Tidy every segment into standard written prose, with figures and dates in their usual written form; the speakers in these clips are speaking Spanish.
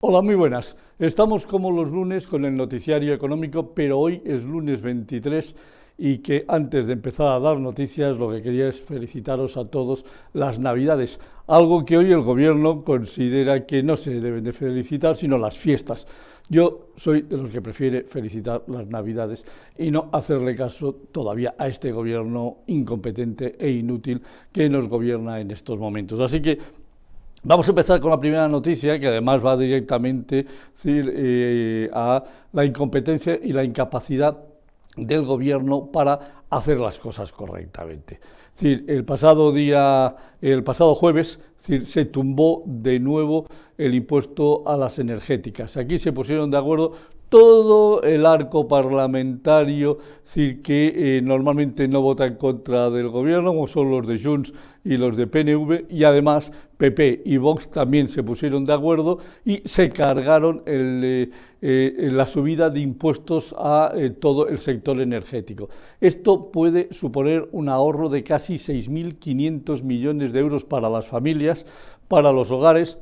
Hola, muy buenas. Estamos como los lunes con el noticiario económico, pero hoy es lunes 23 y que antes de empezar a dar noticias lo que quería es felicitaros a todos las Navidades, algo que hoy el gobierno considera que no se deben de felicitar, sino las fiestas. Yo soy de los que prefiere felicitar las Navidades y no hacerle caso todavía a este gobierno incompetente e inútil que nos gobierna en estos momentos. Así que vamos a empezar con la primera noticia, que además va directamente a la incompetencia y la incapacidad del gobierno para hacer las cosas correctamente. Es decir, el pasado jueves, se tumbó de nuevo el impuesto a las energéticas. Aquí se pusieron de acuerdo todo el arco parlamentario, que normalmente no vota en contra del gobierno, como son los de Junts y los de PNV, y además PP y Vox también se pusieron de acuerdo y se cargaron la subida de impuestos a todo el sector energético. Esto puede suponer un ahorro de casi 6.500 millones de euros para las familias, para los hogares,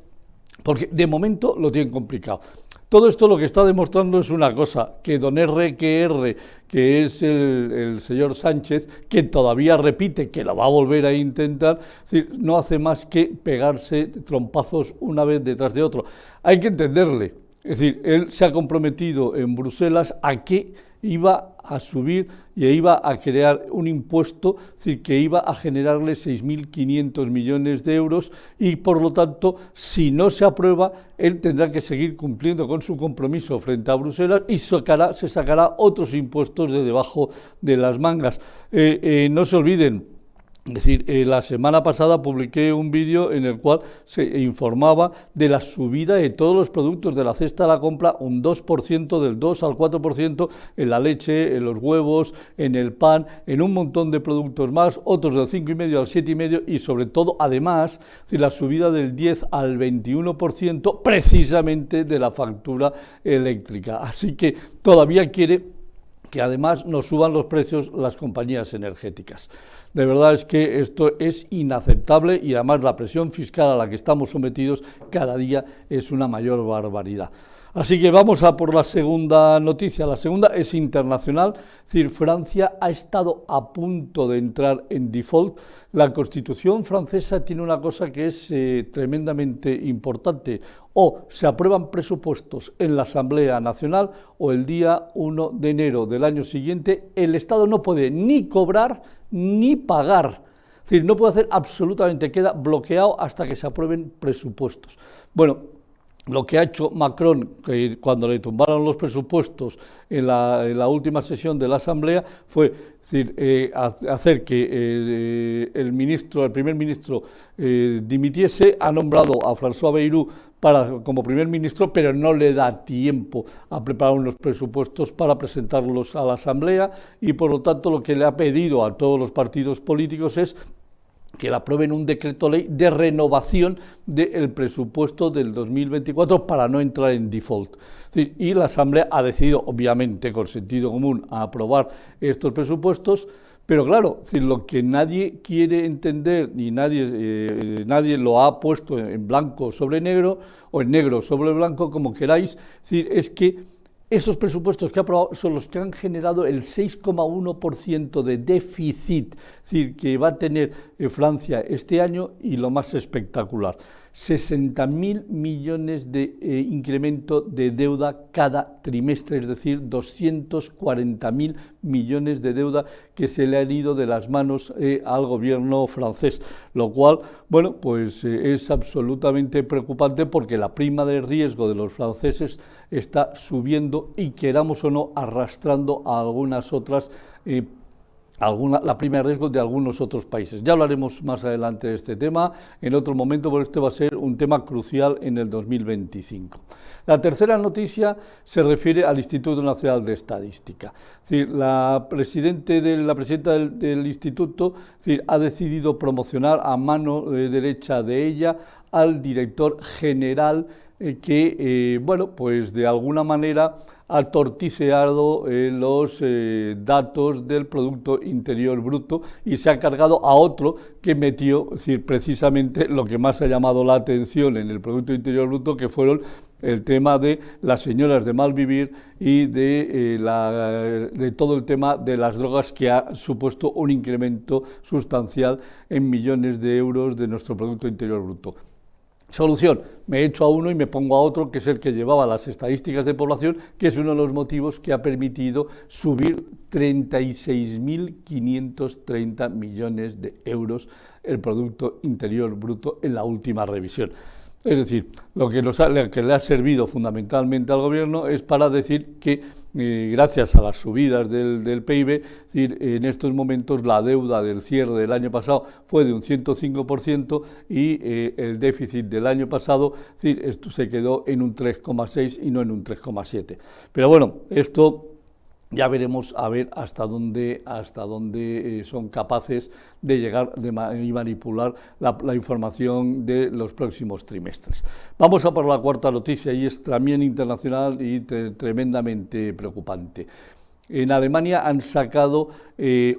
porque de momento lo tienen complicado. Todo esto lo que está demostrando es una cosa, que don RQR, que es el señor Sánchez, que todavía repite que lo va a volver a intentar, no hace más que pegarse trompazos una vez detrás de otro. Hay que entenderle, es decir, él se ha comprometido en Bruselas a que iba a subir y iba a crear un impuesto, que iba a generarle 6.500 millones de euros y, por lo tanto, si no se aprueba, él tendrá que seguir cumpliendo con su compromiso frente a Bruselas y se sacará otros impuestos de debajo de las mangas. No se olviden. Es decir, la semana pasada publiqué un vídeo en el cual se informaba de la subida de todos los productos de la cesta de la compra, un 2%, del 2 al 4% en la leche, en los huevos, en el pan, en un montón de productos más, otros del 5,5 al 7,5 y sobre todo, además, la subida del 10 al 21% precisamente de la factura eléctrica. Así que todavía quiere que además nos suban los precios las compañías energéticas. De verdad es que esto es inaceptable y además la presión fiscal a la que estamos sometidos cada día es una mayor barbaridad. Así que vamos a por la segunda noticia. La segunda es internacional, es decir, Francia ha estado a punto de entrar en default. La Constitución francesa tiene una cosa que es tremendamente importante. O se aprueban presupuestos en la Asamblea Nacional o el día 1 de enero del año siguiente el Estado no puede ni cobrar ni pagar. Es decir, no puede hacer absolutamente, queda bloqueado hasta que se aprueben presupuestos. Bueno, lo que ha hecho Macron, que cuando le tumbaron los presupuestos en la última sesión de la Asamblea, fue hacer que el primer ministro dimitiese. Ha nombrado a François Bayrou como primer ministro, pero no le da tiempo a preparar unos presupuestos para presentarlos a la Asamblea y, por lo tanto, lo que le ha pedido a todos los partidos políticos es que le aprueben un decreto ley de renovación del presupuesto del 2024 para no entrar en default. Y la Asamblea ha decidido, obviamente con sentido común, a aprobar estos presupuestos, pero claro, lo que nadie quiere entender ni nadie lo ha puesto en blanco sobre negro o en negro sobre blanco, como queráis, es que esos presupuestos que ha aprobado son los que han generado el 6,1% de déficit, es decir, que va a tener Francia este año, y lo más espectacular, 60.000 millones de incremento de deuda cada trimestre, es decir, 240.000 millones de deuda que se le han ido de las manos al gobierno francés, lo cual, bueno, pues es absolutamente preocupante porque la prima de riesgo de los franceses está subiendo y, queramos o no, arrastrando a algunas otras la prima de riesgo de algunos otros países. Ya hablaremos más adelante de este tema en otro momento, porque este va a ser un tema crucial en el 2025. La tercera noticia se refiere al Instituto Nacional de Estadística. Es decir, la presidenta del instituto ha decidido promocionar a mano derecha de ella al director general que, bueno, pues de alguna manera ha torticeado los datos del Producto Interior Bruto y se ha cargado a otro que metió, precisamente lo que más ha llamado la atención en el Producto Interior Bruto, que fueron el tema de las señoras de mal vivir y de todo el tema de las drogas, que ha supuesto un incremento sustancial en millones de euros de nuestro Producto Interior Bruto. Solución: me echo a uno y me pongo a otro, que es el que llevaba las estadísticas de población, que es uno de los motivos que ha permitido subir 36.530 millones de euros el Producto Interior Bruto en la última revisión. Es decir, lo que le ha servido fundamentalmente al gobierno es para decir que gracias a las subidas del PIB, es decir, en estos momentos la deuda del cierre del año pasado fue de un 105% y el déficit del año pasado, es decir, esto se quedó en un 3,6 y no en un 3,7. Pero bueno, esto ya veremos a ver hasta dónde son capaces de llegar y manipular la información de los próximos trimestres. Vamos a por la cuarta noticia, y es también internacional y tremendamente preocupante. En Alemania han sacado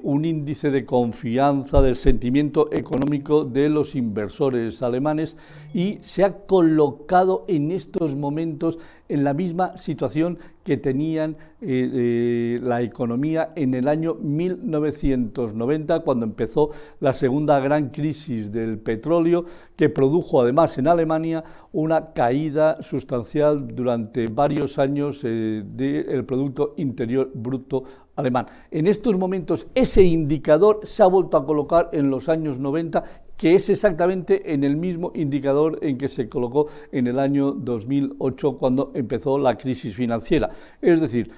un índice de confianza del sentimiento económico de los inversores alemanes y se ha colocado en estos momentos en la misma situación que tenían la economía en el año 1990, cuando empezó la segunda gran crisis del petróleo, que produjo además en Alemania una caída sustancial durante varios años del Producto Interior Bruto alemán. En estos momentos ese indicador se ha vuelto a colocar en los años 90, que es exactamente en el mismo indicador en que se colocó en el año 2008, cuando empezó la crisis financiera. Es decir,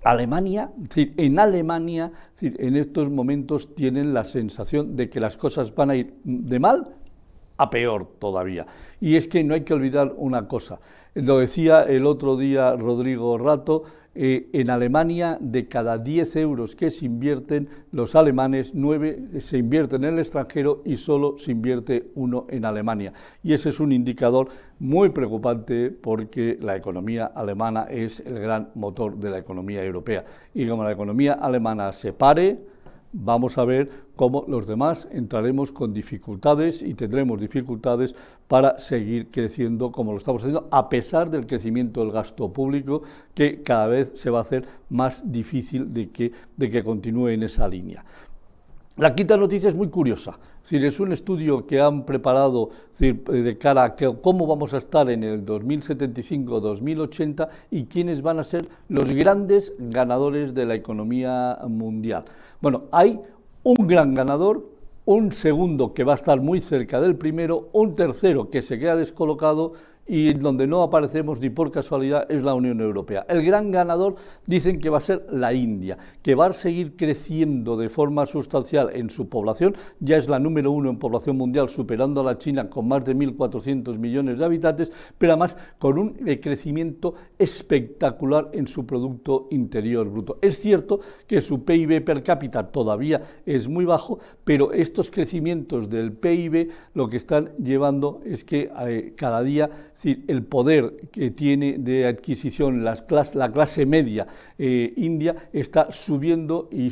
en Alemania, en estos momentos tienen la sensación de que las cosas van a ir de mal a peor todavía. Y es que no hay que olvidar una cosa, lo decía el otro día Rodrigo Rato, en Alemania de cada 10 euros que se invierten, los alemanes 9 se invierten en el extranjero y solo se invierte 1 en Alemania. Y ese es un indicador muy preocupante, porque la economía alemana es el gran motor de la economía europea. Y como la economía alemana se pare, vamos a ver cómo los demás entraremos con dificultades y tendremos dificultades para seguir creciendo como lo estamos haciendo, a pesar del crecimiento del gasto público, que cada vez se va a hacer más difícil de que continúe en esa línea. La quinta noticia es muy curiosa, es un estudio que han preparado de cara a cómo vamos a estar en el 2075-2080 y quiénes van a ser los grandes ganadores de la economía mundial. Bueno, hay un gran ganador, un segundo que va a estar muy cerca del primero, un tercero que se queda descolocado, y donde no aparecemos ni por casualidad es la Unión Europea. El gran ganador dicen que va a ser la India, que va a seguir creciendo de forma sustancial en su población, ya es la número 1 en población mundial, superando a la China con más de 1.400 millones de habitantes, pero además con un crecimiento espectacular en su Producto Interior Bruto. Es cierto que su PIB per cápita todavía es muy bajo, pero estos crecimientos del PIB lo que están llevando es que cada día, el poder que tiene de adquisición la clase media india está subiendo, y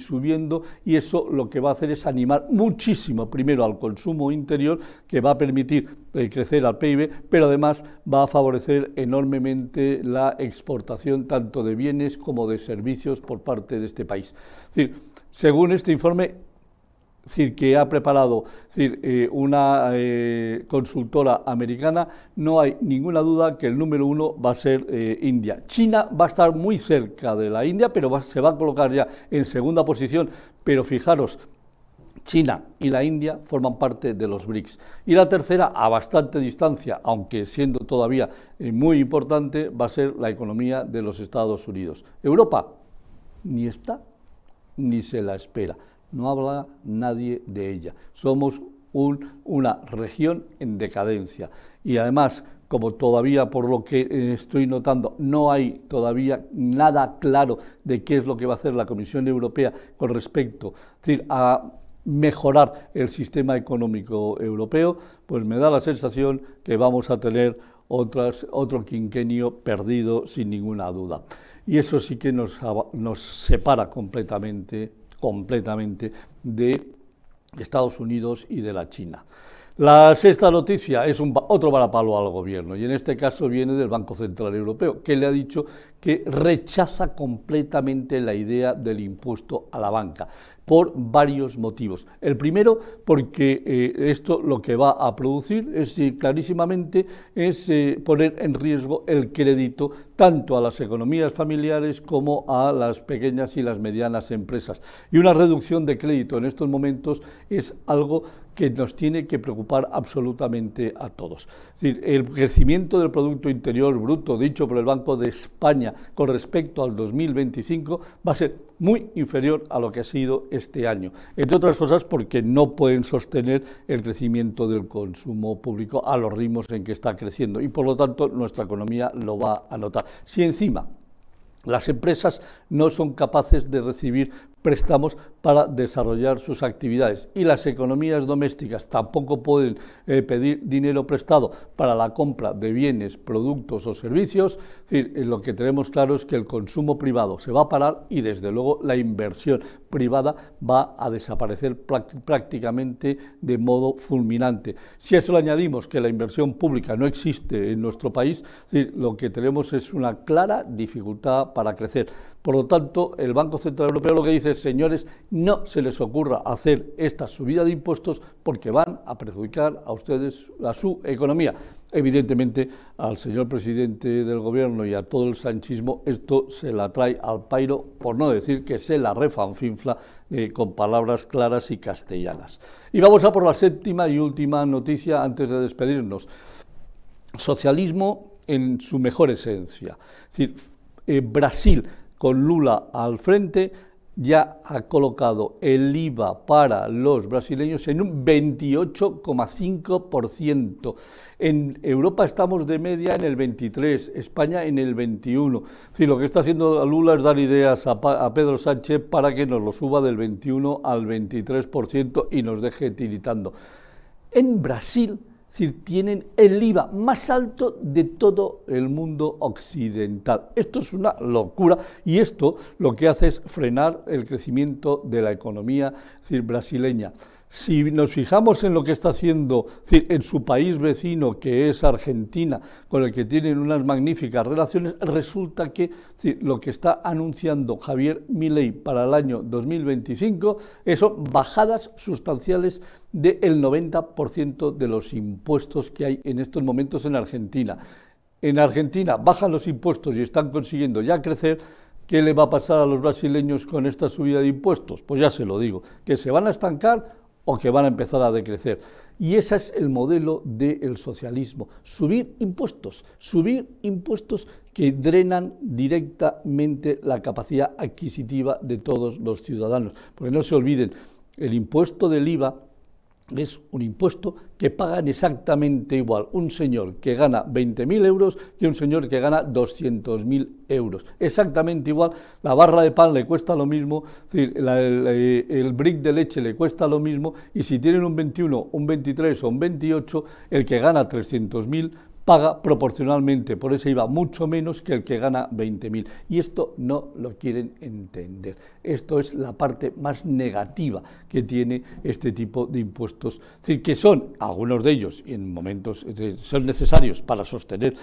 eso lo que va a hacer es animar muchísimo primero al consumo interior, que va a permitir crecer al PIB, pero además va a favorecer enormemente la exportación tanto de bienes como de servicios por parte de este país. Según este informe que ha preparado una consultora americana, no hay ninguna duda que el número 1 va a ser India. China va a estar muy cerca de la India, pero se va a colocar ya en segunda posición, pero fijaros, China y la India forman parte de los BRICS. Y la tercera, a bastante distancia, aunque siendo todavía muy importante, va a ser la economía de los Estados Unidos. Europa ni está ni se la espera. No habla nadie de ella. Somos una región en decadencia, y además, como todavía, por lo que estoy notando, no hay todavía nada claro de qué es lo que va a hacer la Comisión Europea con respecto a mejorar el sistema económico europeo, pues me da la sensación que vamos a tener otro quinquenio perdido sin ninguna duda. Y eso sí que nos separa completamente de Estados Unidos y de la China. La sexta noticia es otro varapalo al gobierno, y en este caso viene del Banco Central Europeo, que le ha dicho que rechaza completamente la idea del impuesto a la banca, por varios motivos. El primero, porque esto lo que va a producir es clarísimamente poner en riesgo el crédito tanto a las economías familiares como a las pequeñas y las medianas empresas. Y una reducción de crédito en estos momentos es algo que nos tiene que preocupar absolutamente a todos. Es decir, el crecimiento del Producto Interior Bruto, dicho por el Banco de España, con respecto al 2025, va a ser muy inferior a lo que ha sido este año, entre otras cosas porque no pueden sostener el crecimiento del consumo público a los ritmos en que está creciendo y por lo tanto nuestra economía lo va a notar. Si encima las empresas no son capaces de recibir préstamos para desarrollar sus actividades y las economías domésticas tampoco pueden pedir dinero prestado para la compra de bienes, productos o servicios, es decir, lo que tenemos claro es que el consumo privado se va a parar y desde luego la inversión privada va a desaparecer prácticamente de modo fulminante. Si a eso le añadimos que la inversión pública no existe en nuestro país, es decir, lo que tenemos es una clara dificultad para crecer. Por lo tanto, el Banco Central Europeo lo que dice es, señores, no se les ocurra hacer esta subida de impuestos porque van a perjudicar a ustedes, a su economía. Evidentemente, al señor presidente del gobierno y a todo el sanchismo esto se la trae al pairo, por no decir que se la refanfinfla con palabras claras y castellanas. Y vamos a por la séptima y última noticia antes de despedirnos. Socialismo en su mejor esencia. Es decir, Brasil, con Lula al frente, ya ha colocado el IVA para los brasileños en un 28,5%. En Europa estamos de media en el 23%, España en el 21%. Sí, lo que está haciendo Lula es dar ideas a Pedro Sánchez para que nos lo suba del 21 al 23% y nos deje tiritando. En Brasil, es decir, tienen el IVA más alto de todo el mundo occidental. Esto es una locura y esto lo que hace es frenar el crecimiento de la economía, es decir, brasileña. Si nos fijamos en lo que está haciendo en su país vecino, que es Argentina, con el que tienen unas magníficas relaciones, resulta que lo que está anunciando Javier Milei para el año 2025 son bajadas sustanciales del 90% de los impuestos que hay en estos momentos en Argentina. En Argentina bajan los impuestos y están consiguiendo ya crecer. ¿Qué le va a pasar a los brasileños con esta subida de impuestos? Pues ya se lo digo, que se van a estancar o que van a empezar a decrecer. Y ese es el modelo del socialismo, subir impuestos que drenan directamente la capacidad adquisitiva de todos los ciudadanos. Porque no se olviden, el impuesto del IVA es un impuesto que pagan exactamente igual un señor que gana 20.000 euros que un señor que gana 200.000 euros. Exactamente igual, la barra de pan le cuesta lo mismo, el brick de leche le cuesta lo mismo, y si tienen un 21, un 23 o un 28, el que gana 300.000 paga proporcionalmente por ese IVA mucho menos que el que gana 20.000. Y esto no lo quieren entender. Esto es la parte más negativa que tiene este tipo de impuestos. Es decir, que son, algunos de ellos, en momentos, son necesarios para sostener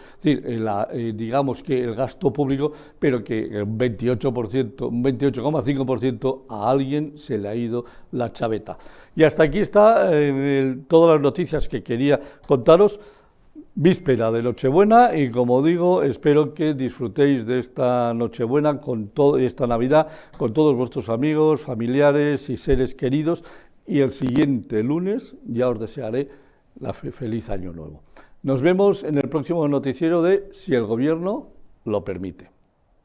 digamos que el gasto público, pero que un 28%, un 28,5% a alguien se le ha ido la chaveta. Y hasta aquí está todas las noticias que quería contaros. Víspera de Nochebuena y, como digo, espero que disfrutéis de esta Nochebuena, esta Navidad, con todos vuestros amigos, familiares y seres queridos, y el siguiente lunes ya os desearé feliz año nuevo. Nos vemos en el próximo noticiero de Si el Gobierno lo permite.